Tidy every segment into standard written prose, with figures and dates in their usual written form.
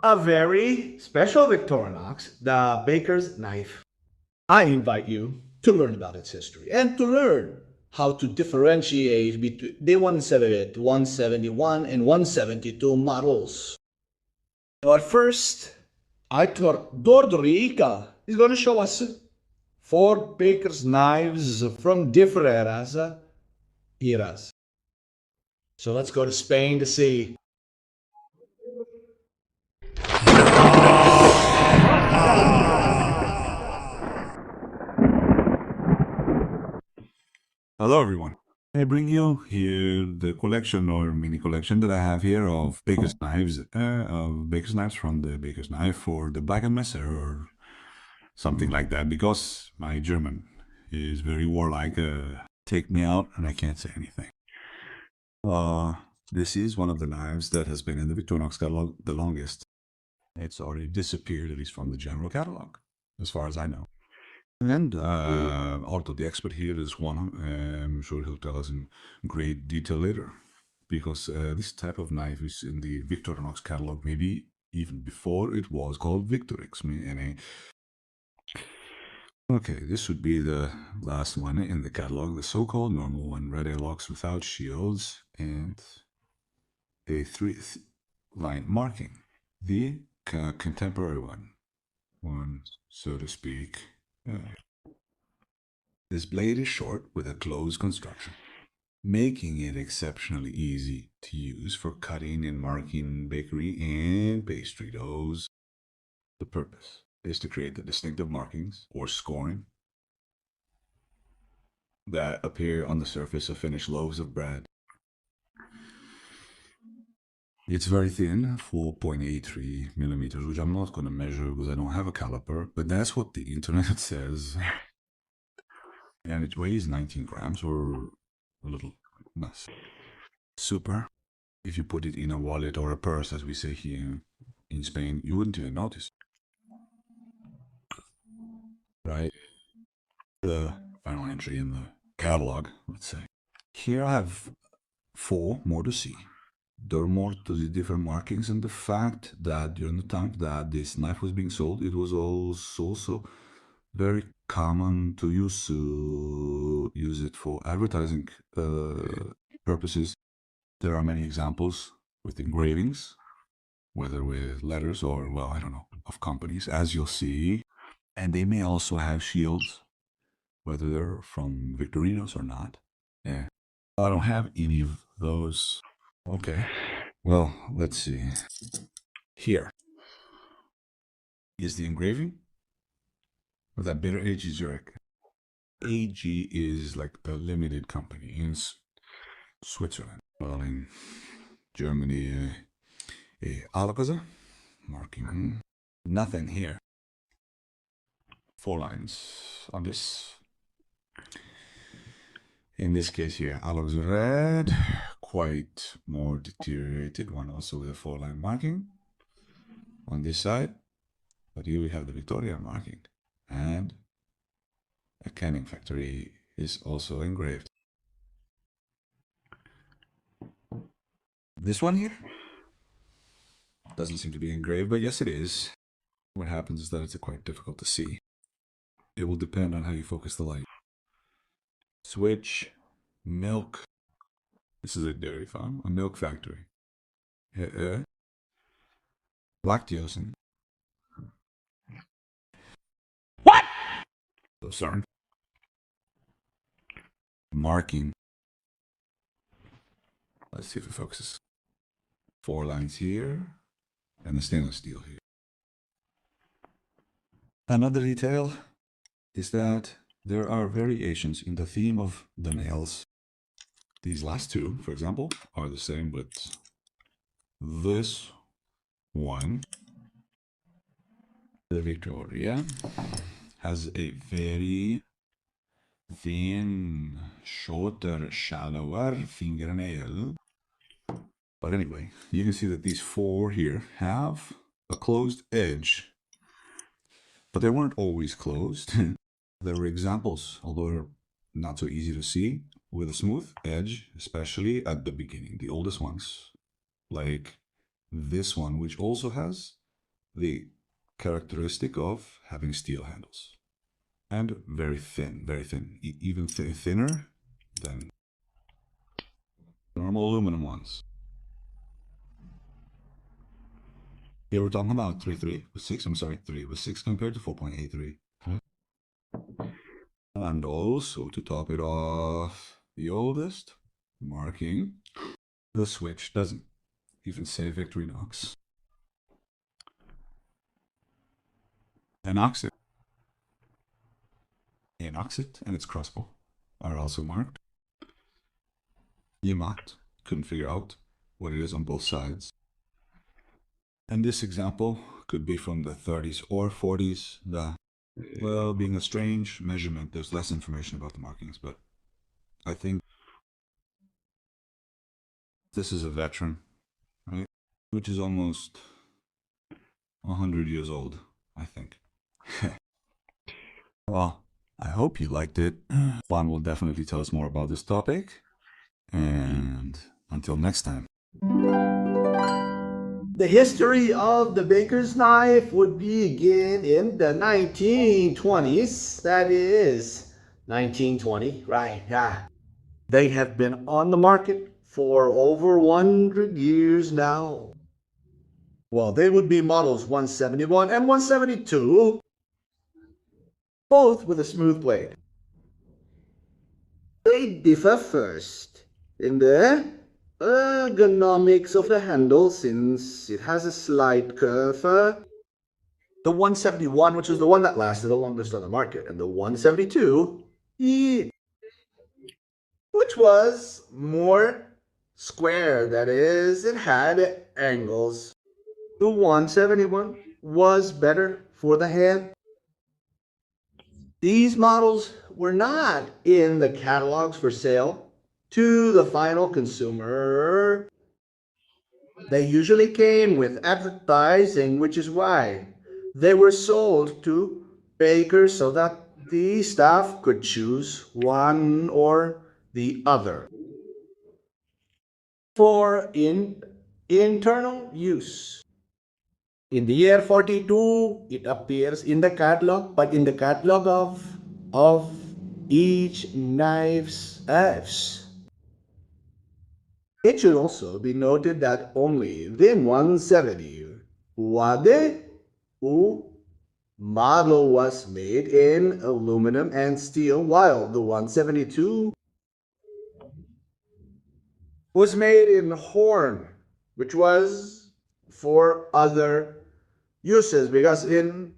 a very special Victorinox, the baker's knife. I invite you to learn about its history and to learn how to differentiate between the 178, 171, and 172 models. But first, I thought Dordorica is going to show us four baker's knives from different eras. So let's go to Spain to see. Hello everyone. I bring you here the collection or mini collection that I have here of baker's knives, from the baker's knife or the Black and Messer or something like that, because my German is very warlike. Take me out and I can't say anything. This is one of the knives that has been in the Victorinox catalog the longest. It's already disappeared, at least from the general catalog, as far as I know. And although the expert here is Juan, I'm sure he'll tell us in great detail later, because this type of knife is in the Victorinox catalog, maybe even before it was called Victorix. Okay, this would be the last one in the catalog, the so-called normal one, red airlocks without shields and a three-line marking. The contemporary one, so to speak. This blade is short with a closed construction, making it exceptionally easy to use for cutting and marking bakery and pastry doughs. The purpose is to create the distinctive markings or scoring that appear on the surface of finished loaves of bread. It's very thin, 4.83 millimeters, which I'm not going to measure because I don't have a caliper, but that's what the internet says. And it weighs 19 grams or a little less. Super. If you put it in a wallet or a purse, as we say here in Spain, you wouldn't even notice. Right? The final entry in the catalog, let's say. Here I have four more to see. There are more to the different markings, and the fact that during the time that this knife was being sold, it was also very common to use it for advertising purposes. There are many examples with engravings, whether with letters or, well, I don't know, of companies, as you'll see. And they may also have shields, whether they're from Victorinox or not. Yeah, I don't have any of those. Okay, well, let's see. Here is the engraving of that bitter AG Zurich. AG is like a limited company in Switzerland. Well, in Germany, Alcazar marking. Nothing here. 4 lines on this. In this case here, Alcazar red, quite more deteriorated one, also with a 4-line marking on this side. But here we have the Victoria marking, and a canning factory is also engraved. This one here doesn't seem to be engraved, but yes, it is. What happens is that it's quite difficult to see. It will depend on how you focus the light. Switch, milk. This is a dairy farm, a milk factory. Lactose. What? So sorry. Marking. Let's see if it focuses. 4 lines here, and the stainless steel here. Another detail is that there are variations in the theme of the nails. These last two, for example, are the same, but this one, the Victoria, has a very thin, shorter, shallower fingernail. But anyway, you can see that these 4 here have a closed edge. But they weren't always closed. There were examples, although they're not so easy to see, with a smooth edge, especially at the beginning. The oldest ones, like this one, which also has the characteristic of having steel handles. And very thin, even thinner than normal aluminum ones. Here we're talking about 3 with 6, 3 with 6 compared to 4.83. And also, to top it off, the oldest marking, the switch doesn't even say Victorinox. Anoxit and its crossbow are also marked. Yamat couldn't figure out what it is on both sides. And this example could be from the 30s or 40s. Well, being a strange measurement, there's less information about the markings, but I think this is a veteran, right? Which is almost 100 years old, I think. Well, I hope you liked it. Juan will definitely tell us more about this topic. And until next time. The history of the baker's knife would begin in the 1920s. That is 1920, right? Yeah. They have been on the market for over 100 years now. Well, they would be models 171 and 172, both with a smooth blade. They differ first in the ergonomics of the handle, since it has a slight curve. The 171, which is the one that lasted the longest on the market, and the 172, which was more square. That is, it had angles. The 171 was better for the hand. These models were not in the catalogs for sale to the final consumer. They usually came with advertising, which is why they were sold to bakers so that the staff could choose one or the other. For internal use. In the year 42, it appears in the catalog, but in the catalog of each knife's F's. It should also be noted that only the 170 Wade U model was made in aluminum and steel, while the 172 was made in horn, which was for other uses, because in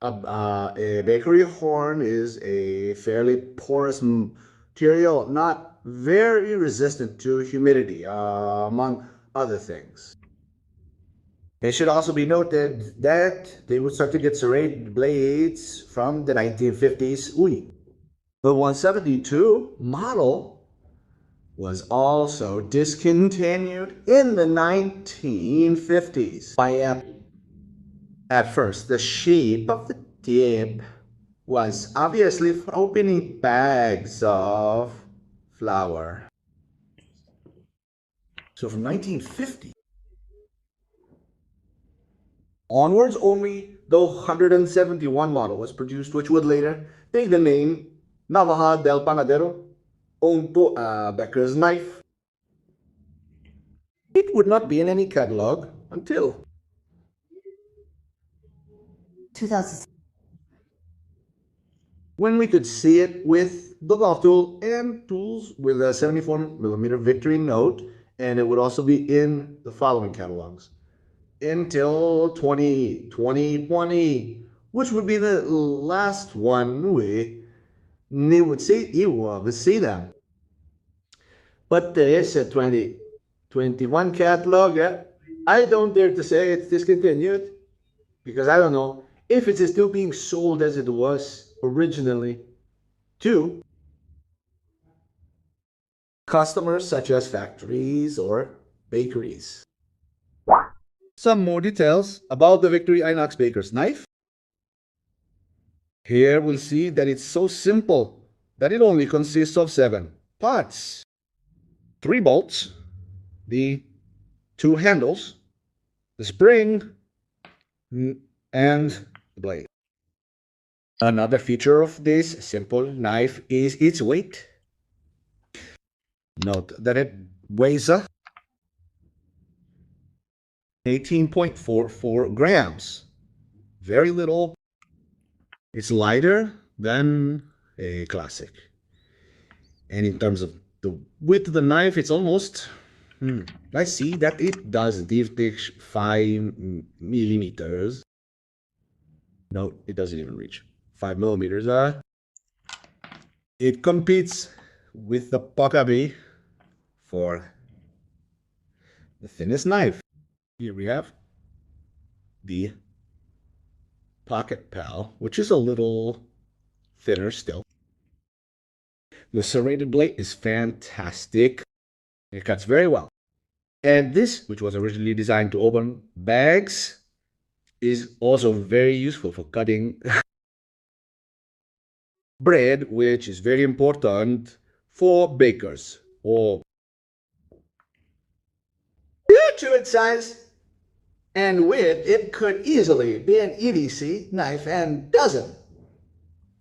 a bakery horn is a fairly porous material, not very resistant to humidity, among other things. It should also be noted that they would start to get serrated blades from the 1950s. The 172 model was also discontinued in the 1950s by at first, the shape of the tip was obviously for opening bags of flour. So from 1950 onwards, only the 171 model was produced, which would later take the name Navaja del Panadero, owned by Becker's knife. It would not be in any catalog until 2000. when we could see it with the golf tool and tools with a 74mm Victorinox, and it would also be in the following catalogs until 2020, which would be the last one we would see them. But there is a 2021 catalog. I don't dare to say it's discontinued, because I don't know if it is still being sold as it was originally to customers such as factories or bakeries. Some more details about the Victorinox baker's knife. Here we'll see that it's so simple that it only consists of 7 parts. 3 bolts, the 2 handles, the spring, and the blade. Another feature of this simple knife is its weight. Note that it weighs 18.44 grams. Very little. It's lighter than a classic. And in terms of the width of the knife, it's almost, I see that it does Victorinox 5 millimeters. No, it doesn't even reach 5 millimeters. It competes with the Pokabi for the thinnest knife. Here we have the Pocket Pal, which is a little thinner still. The serrated blade is fantastic. It cuts very well. And this, which was originally designed to open bags, is also very useful for cutting bread, which is very important for bakers. Or due to its size and width, it could easily be an EDC knife and doesn't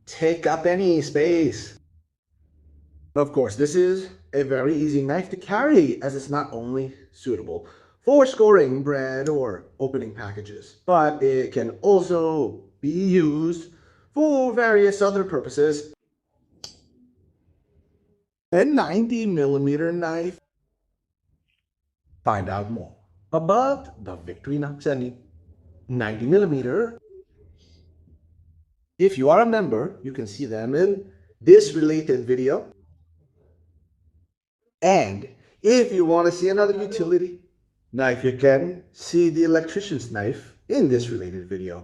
take up any space. Of course, this is a very easy knife to carry, as it's not only suitable for scoring bread or opening packages, but it can also be used for various other purposes. A 90mm knife. Find out more about the Victorinox and 90mm. If you are a member, you can see them in this related video. And if you want to see another utility knife, you can see the electrician's knife in this related video.